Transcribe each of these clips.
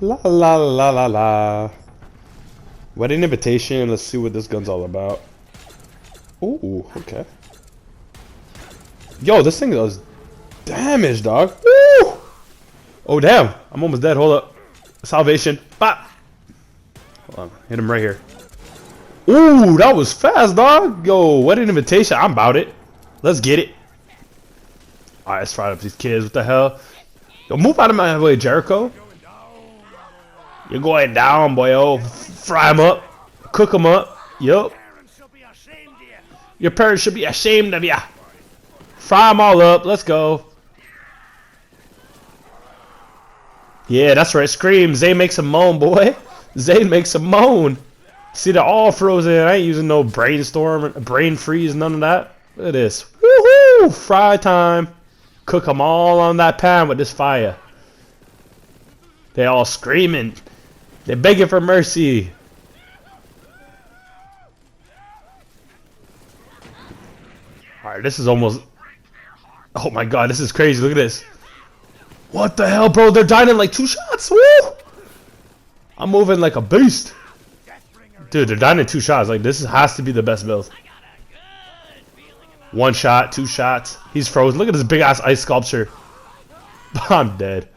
La la la la la. Wedding invitation. Let's see what this gun's all about. Ooh, okay. Yo, this thing does damage, dog. Woo! Oh, damn. I'm almost dead. Hold up. Salvation. Bop. Hold on. Hit him right here. Ooh, that was fast, dog. Yo, wedding invitation. I'm about it. Let's get it. Alright, let's fry up these kids. What the hell? Yo, move out of my way, Jericho. You're going down, boy. Oh, fry them up. Cook them up. Yup. Your parents should be ashamed of ya. Fry them all up. Let's go. Yeah, that's right. Scream. Zane makes a moan, boy. Zane makes a moan. See, they're all frozen. I ain't using no brainstorm, brain freeze, none of that. Look at this. Woohoo! Fry time. Cook them all on that pan with this fire. They all screaming. They're begging for mercy. Alright, this is almost... Oh my god, this is crazy. Look at this. What the hell, bro? They're dying in like 2 shots. Woo! I'm moving like a beast. Dude, they're dying in 2 shots. Like, this has to be the best build. 1 shot, 2 shots. He's frozen. Look at this big ass ice sculpture. I'm dead.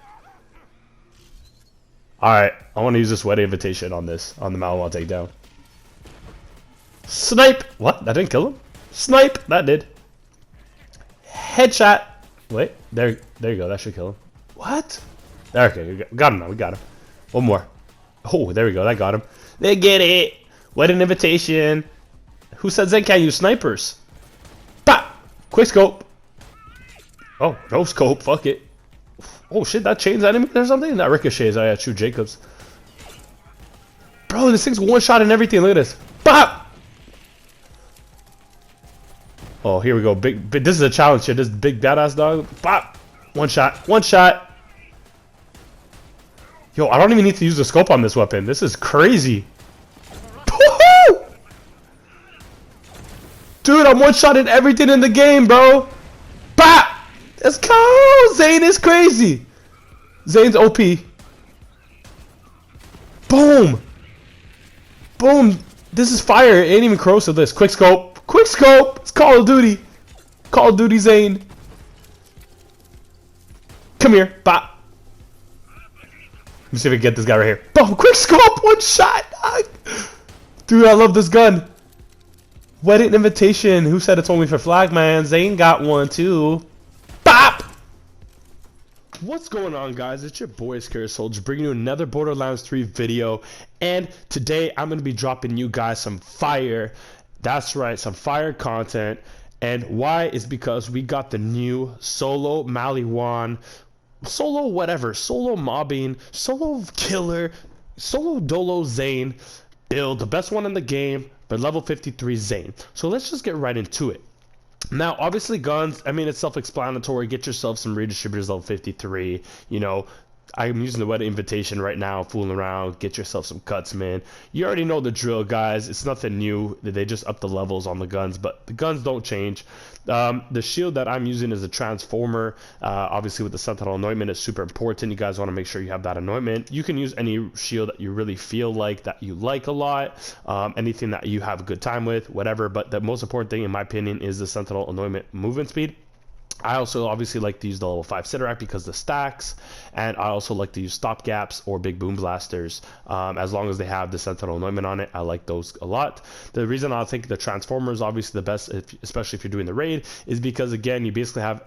Alright, I want to use this wedding invitation on this. On the maliwan takedown. Snipe! What? That didn't kill him? Snipe! That did. Headshot! Wait, there you go. That should kill him. What? Okay, we got him now. We got him. One more. Oh, there we go. That got him. They get it. Wedding invitation. Who said Zane can't use snipers? Pop! Quick scope. Oh, no scope. Fuck it. Oh shit, that chains enemy or something? That ricochets. I shoot Jacobs. Bro, this thing's 1 shot and everything. Look at this. Pop! Oh, here we go. Big. This is a challenge here. This big badass dog. Pop! 1 shot. 1 shot. Yo, I don't even need to use the scope on this weapon. This is crazy. Dude, I'm 1-shotting everything in the game, bro. Bop! Let's go! Zane is crazy. Zane's OP. Boom! Boom! This is fire. It ain't even close to this. Quick scope. Quick scope! It's Call of Duty. Call of Duty Zane. Come here. Bop. Let me see if I can get this guy right here. Boom! Quick scope! 1 shot! Dude, I love this gun. Wedding invitation. Who said it's only for flag, man? Zane got one too. Bop! What's going on, guys? It's your boy Scary Soldier bringing you another Borderlands 3 video, and today I'm going to be dropping you guys some fire. That's right, some fire content. And why is because we got the new solo maliwan, solo whatever, solo mobbing, solo killer, solo dolo Zane build, the best one in the game, but level 53 Zane. So let's just get right into it. Now, obviously guns, I mean, it's self-explanatory. Get yourself some redistributors level 53. You know, I'm using the wedding invitation right now, fooling around. Get yourself some cuts, man. You already know the drill, guys. It's nothing new. They just up the levels on the guns, but the guns don't change. The shield that I'm using is a transformer. Obviously, with the Sentinel anointment, it's super important. You guys want to make sure you have that anointment. You can use any shield that you really feel like, that you like a lot. Anything that you have a good time with, whatever. But the most important thing, in my opinion, is the Sentinel anointment movement speed. I also obviously like to use the level 5 Sidorak because the stacks, and I also like to use stop gaps or big boom blasters. As long as they have the Sentinel anointment on it, I like those a lot. The reason I think the transformer is obviously the best, especially if you're doing the raid, is because again you basically have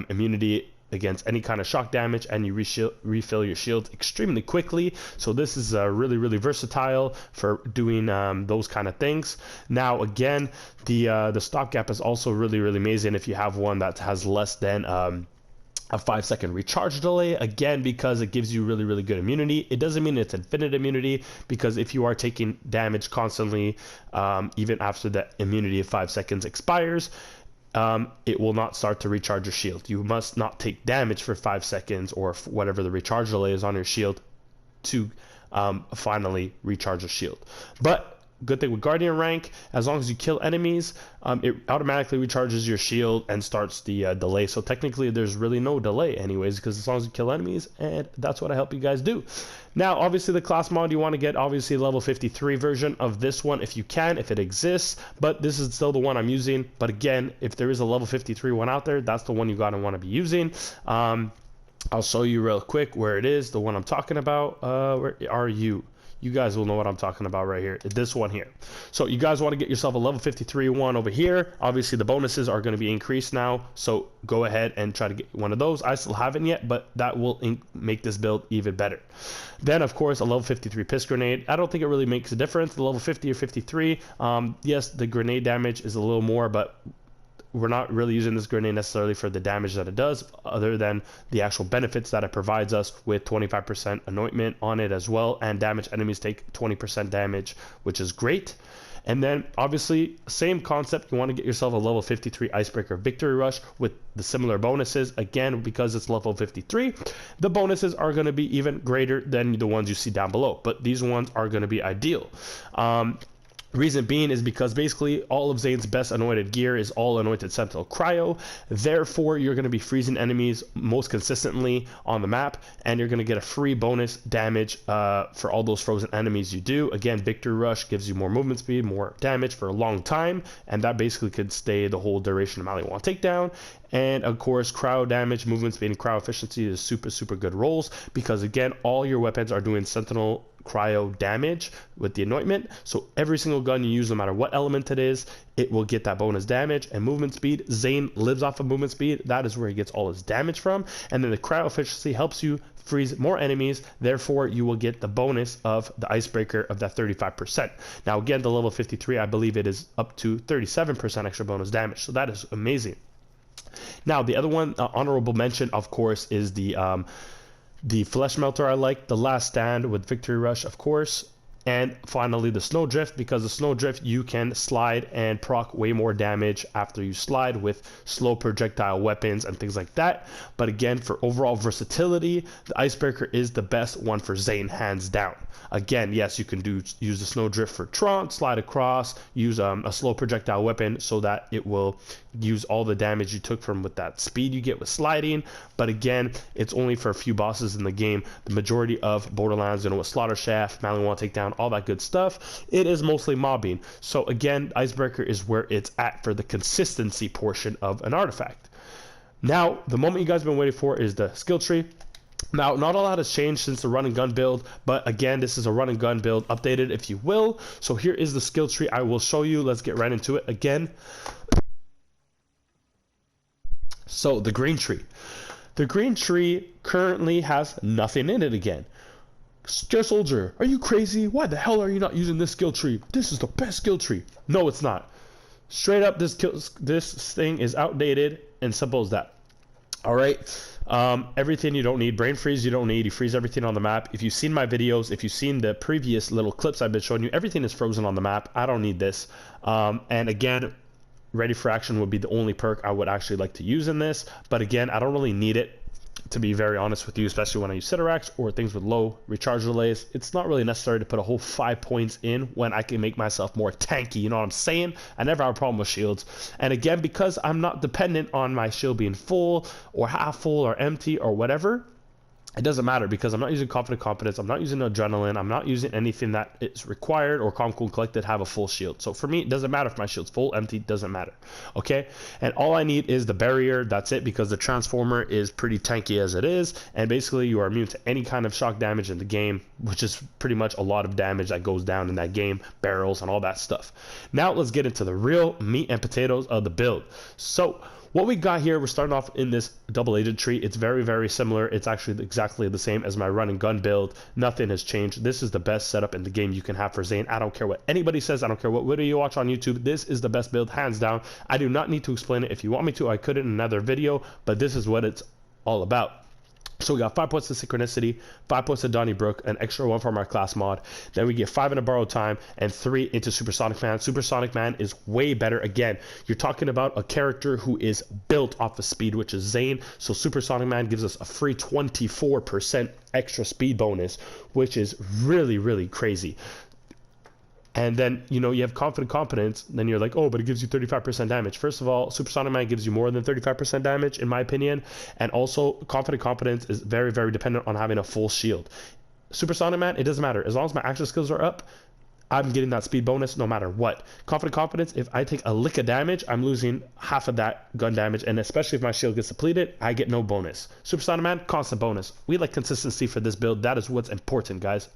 immunity against any kind of shock damage, and you refill your shield extremely quickly. So this is really versatile for doing those kind of things. Now again, the stopgap is also really amazing if you have one that has less than a 5-second recharge delay, again because it gives you really good immunity. It doesn't mean it's infinite immunity, because if you are taking damage constantly, even after the immunity of 5 seconds expires, it will not start to recharge your shield. You must not take damage for 5 seconds or whatever the recharge delay is on your shield to finally recharge your shield. But good thing with Guardian rank, as long as you kill enemies, it automatically recharges your shield and starts the delay. So technically there's really no delay anyways, because as long as you kill enemies, and that's what I help you guys do. Now obviously the class mod, you want to get obviously level 53 version of this one if you can, if it exists, but this is still the one I'm using. But again, if there is a level 53 one out there, that's the one you gotta want to be using. I'll show you real quick where it is, the one I'm talking about. Where are you? You guys will know what I'm talking about right here. This one here. So you guys want to get yourself a level 53 one over here. Obviously the bonuses are going to be increased now, so go ahead and try to get one of those. I still haven't yet, but that will make this build even better. Then of course a level 53 piss grenade. I don't think it really makes a difference, the level 50 or 53. Yes, the grenade damage is a little more, but we're not really using this grenade necessarily for the damage that it does, other than the actual benefits that it provides us, with 25% anointment on it as well, and damaged enemies take 20% damage, which is great. And then obviously same concept, you want to get yourself a level 53 icebreaker victory rush with the similar bonuses. Again, because it's level 53, the bonuses are going to be even greater than the ones you see down below, but these ones are going to be ideal. Reason being is because basically all of Zane's best anointed gear is all anointed Sentinel Cryo. Therefore, you're going to be freezing enemies most consistently on the map, and you're going to get a free bonus damage for all those frozen enemies you do. Again, Victory Rush gives you more movement speed, more damage for a long time, and that basically could stay the whole duration of maliwan takedown. And of course, cryo damage, movement speed, and cryo efficiency is super good rolls, because again, all your weapons are doing Sentinel Cryo damage with the anointment. So every single gun you use, no matter what element it is, it will get that bonus damage. And movement speed, Zane lives off of movement speed. That is where he gets all his damage from. And then the cryo efficiency helps you freeze more enemies. Therefore, you will get the bonus of the icebreaker of that 35%. Now again, the level 53, I believe it is up to 37% extra bonus damage. So that is amazing. Now the other one, honorable mention, of course, is the flesh melter. I like the last stand with victory rush, of course. And finally the snowdrift, because the snowdrift you can slide and proc way more damage after you slide with slow projectile weapons and things like that. But again, for overall versatility, the icebreaker is the best one for Zane, hands down. Again, yes, you can use the snowdrift for Tron, slide across, use a slow projectile weapon so that it will use all the damage you took from with that speed you get with sliding. But again, it's only for a few bosses in the game. The majority of Borderlands, you know, with Slaughter Shaft, maliwan takedown, all that good stuff, it is mostly mobbing. So again, icebreaker is where it's at for the consistency portion of an artifact. Now the moment you guys have been waiting for is the skill tree. Now, not a lot has changed since the run and gun build, but again, this is a run and gun build updated, if you will. So here is the skill tree I will show you. Let's get right into it again. So the green tree. The green tree currently has nothing in it again. Scare Soldier, are you crazy? Why the hell are you not using this skill tree? This is the best skill tree. No, it's not. Straight up, this thing is outdated, and simple as that. All right, everything you don't need. Brain freeze you don't need. You freeze everything on the map. If you've seen my videos, if you've seen the previous little clips I've been showing you, everything is frozen on the map. I don't need this. And again, ready for action would be the only perk I would actually like to use in this. But again, I don't really need it, to be very honest with you, especially when I use Sidorax or things with low recharge delays. It's not really necessary to put a whole 5 points in when I can make myself more tanky, you know what I'm saying? I never have a problem with shields. And again, because I'm not dependent on my shield being full or half full or empty or whatever, it doesn't matter, because I'm not using Confident Competence, I'm not using Adrenaline, I'm not using anything that is required, or Calm Cool and Collected have a full shield. So for me, it doesn't matter if my shield's full, empty, doesn't matter. Okay, and all I need is the barrier, that's it, because the Transformer is pretty tanky as it is, and basically you are immune to any kind of shock damage in the game, which is pretty much a lot of damage that goes down in that game, barrels and all that stuff. Now let's get into the real meat and potatoes of the build. So what we got here, we're starting off in this double-agent tree. It's very similar. It's actually exactly the same as my run and gun build. Nothing has changed. This is the best setup in the game you can have for Zane. I don't care what anybody says. I don't care what video you watch on YouTube. This is the best build, hands down. I do not need to explain it. If you want me to, I could in another video, but this is what it's all about. So we got 5 points to Synchronicity, 5 points to Donnybrook, an extra 1 from our class mod. Then we get 5 into Borrowed Time, and 3 into Supersonic Man. Supersonic Man is way better. Again, you're talking about a character who is built off of speed, which is Zane. So Supersonic Man gives us a free 24% extra speed bonus, which is really crazy. And then, you know, you have confident competence. Then you're like, oh, but it gives you 35% damage. First of all, Supersonic Man gives you more than 35% damage, in my opinion. And also, confident competence is very, very dependent on having a full shield. Supersonic Man, it doesn't matter. As long as my action skills are up, I'm getting that speed bonus no matter what. Confident competence, if I take a lick of damage, I'm losing half of that gun damage, and especially if my shield gets depleted, I get no bonus. Supersonic Man, constant bonus. We like consistency for this build. That is what's important, guys.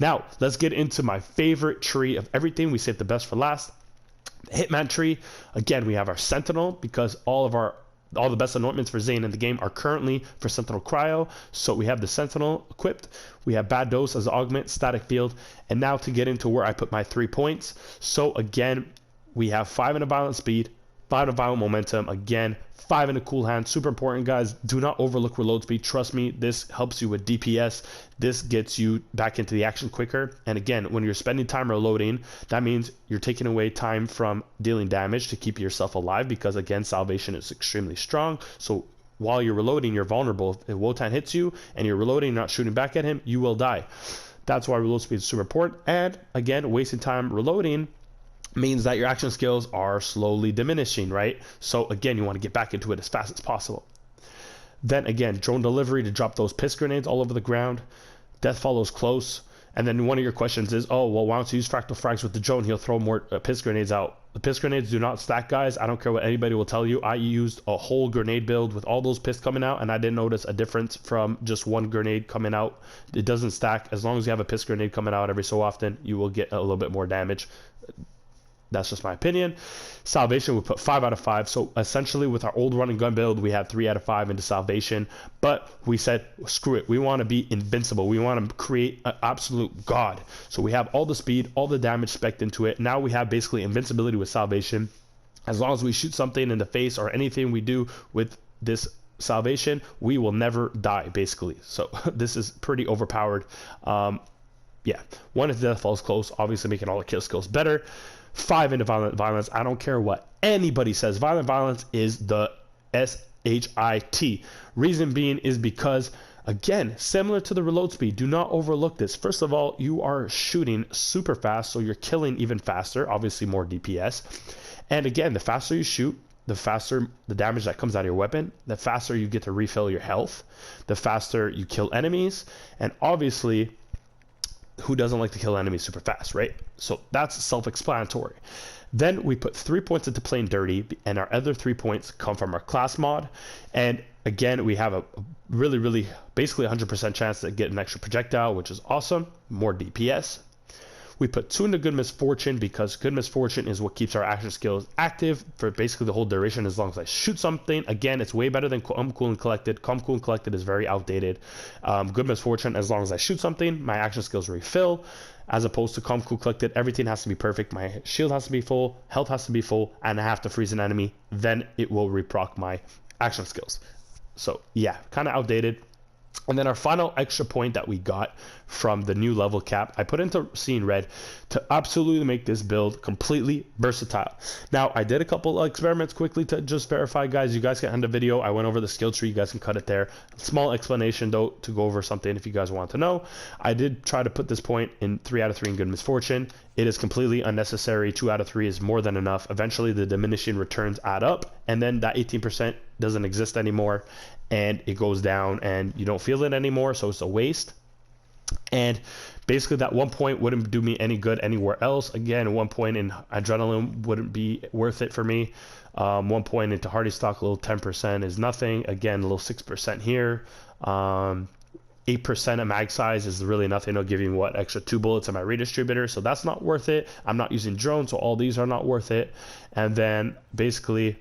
Now, let's get into my favorite tree of everything. We saved the best for last. The Hitman tree. Again, we have our Sentinel, because all the best anointments for Zane in the game are currently for Sentinel Cryo. So we have the Sentinel equipped. We have Bad Dose as augment, static field. And now to get into where I put my 3 points. So again, we have 5 in a violent speed, 5 in a violent momentum. Again, 5 in a cool hand. Super important, guys. Do not overlook reload speed. Trust me, this helps you with DPS. This gets you back into the action quicker. And again, when you're spending time reloading, that means you're taking away time from dealing damage to keep yourself alive, because again, salvation is extremely strong. So while you're reloading, you're vulnerable. If Wotan hits you and you're reloading, not shooting back at him, you will die. That's why reload speed is super important. And again, wasting time reloading means that your action skills are slowly diminishing, right? So again, you want to get back into it as fast as possible. Then again, drone delivery to drop those piss grenades all over the ground. Death follows close. And then one of your questions is, oh, well, why don't you use fractal frags with the drone? He'll throw more piss grenades out. The piss grenades do not stack, guys. I don't care what anybody will tell you. I used a whole grenade build with all those piss coming out, and I didn't notice a difference from just one grenade coming out. It doesn't stack. As long as you have a piss grenade coming out every so often, you will get a little bit more damage. That's just my opinion. Salvation, we put 5 out of 5. So essentially with our old run and gun build, we had 3 out of 5 into Salvation. But we said, screw it. We want to be invincible. We want to create an absolute god. So we have all the speed, all the damage spec'd into it. Now we have basically invincibility with Salvation. As long as we shoot something in the face or anything we do with this Salvation, we will never die, basically. So this is pretty overpowered. Yeah. 1 if death falls close, obviously making all the kill skills better. 5 into violent violence. I don't care what anybody says. Violent violence is the SHIT. Reason being is because, again, similar to the reload speed, do not overlook this. First of all, you are shooting super fast, so you're killing even faster, obviously more DPS. And again, the faster you shoot, the faster the damage that comes out of your weapon, the faster you get to refill your health, the faster you kill enemies, and obviously, who doesn't like to kill enemies super fast, right? So that's self-explanatory. Then we put 3 points into playing dirty, and our other 3 points come from our class mod. And again, we have a really, basically 100% chance to get an extra projectile, which is awesome. More DPS. We put 2 into Good Misfortune, because Good Misfortune is what keeps our action skills active for basically the whole duration as long as I shoot something. Again, it's way better than Calm, Cool, and Collected. Calm, Cool, and Collected is very outdated. Good Misfortune, as long as I shoot something, my action skills refill. As opposed to Calm, Cool, Collected, everything has to be perfect. My shield has to be full, health has to be full, and I have to freeze an enemy. Then it will reproc my action skills. So yeah, kind of outdated. And then our final extra point that we got from the new level cap, I put into Seeing Red to absolutely make this build completely versatile. Now, I did a couple of experiments quickly to just verify, guys. You guys can end the video. I went over the skill tree. You guys can cut it there. Small explanation, though, to go over something if you guys want to know. I did try to put this point in 3 out of 3 in Good Misfortune. It is completely unnecessary. 2 out of 3 is more than enough. Eventually, the diminishing returns add up, and then that 18% doesn't exist anymore, and it goes down, and you don't feel it anymore, so it's a waste. And basically that 1 point wouldn't do me any good anywhere else. Again, 1 point in adrenaline wouldn't be worth it for me. 1 point into hardy stock, a little 10% is nothing. Again, a little 6% here. 8% of mag size is really nothing. It'll give you what, extra 2 bullets in my redistributor, so that's not worth it. I'm not using drones, so all these are not worth it. And then basically,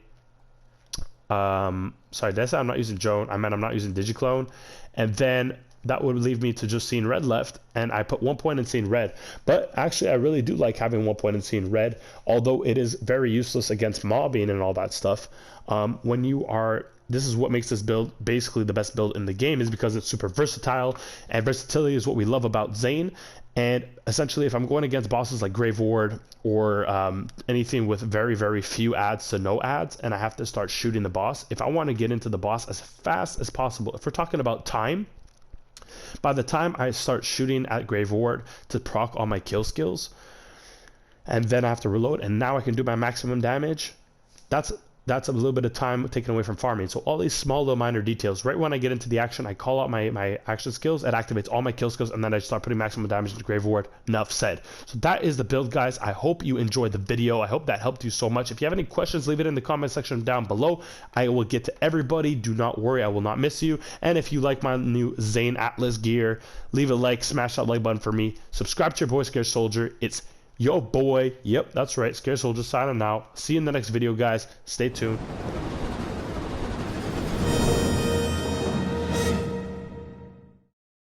sorry, did I say I'm not using drone? I meant I'm not using digiclone. And then that would leave me to just Seeing Red left, and I put 1 point in Seeing Red. But actually, I really do like having 1 point in Seeing Red, although it is very useless against mobbing and all that stuff. When you are, this is what makes this build basically the best build in the game, is because it's super versatile, and versatility is what we love about Zane. And essentially, if I'm going against bosses like Grave Ward or anything with very, very few ads to no ads, and I have to start shooting the boss, if I want to get into the boss as fast as possible, if we're talking about time, by the time I start shooting at Grave Ward to proc all my kill skills, and then I have to reload, and now I can do my maximum damage. That's a little bit of time taken away from farming. So all these small little minor details, right when I get into the action, I call out my action skills, it activates all my kill skills, and then I start putting maximum damage into Grave Ward. Enough said. So that is the build, guys. I hope you enjoyed the video. I hope that helped you so much. If you have any questions, leave it in the comment section down below. I will get to everybody. Do not worry, I will not miss you. And if you like my new Zane Atlas gear, leave a like, smash that like button for me. Subscribe to your boy Scared Soldier. It's yo boy, yep, that's right, Scared Soldier signing out. See you in the next video, guys. Stay tuned.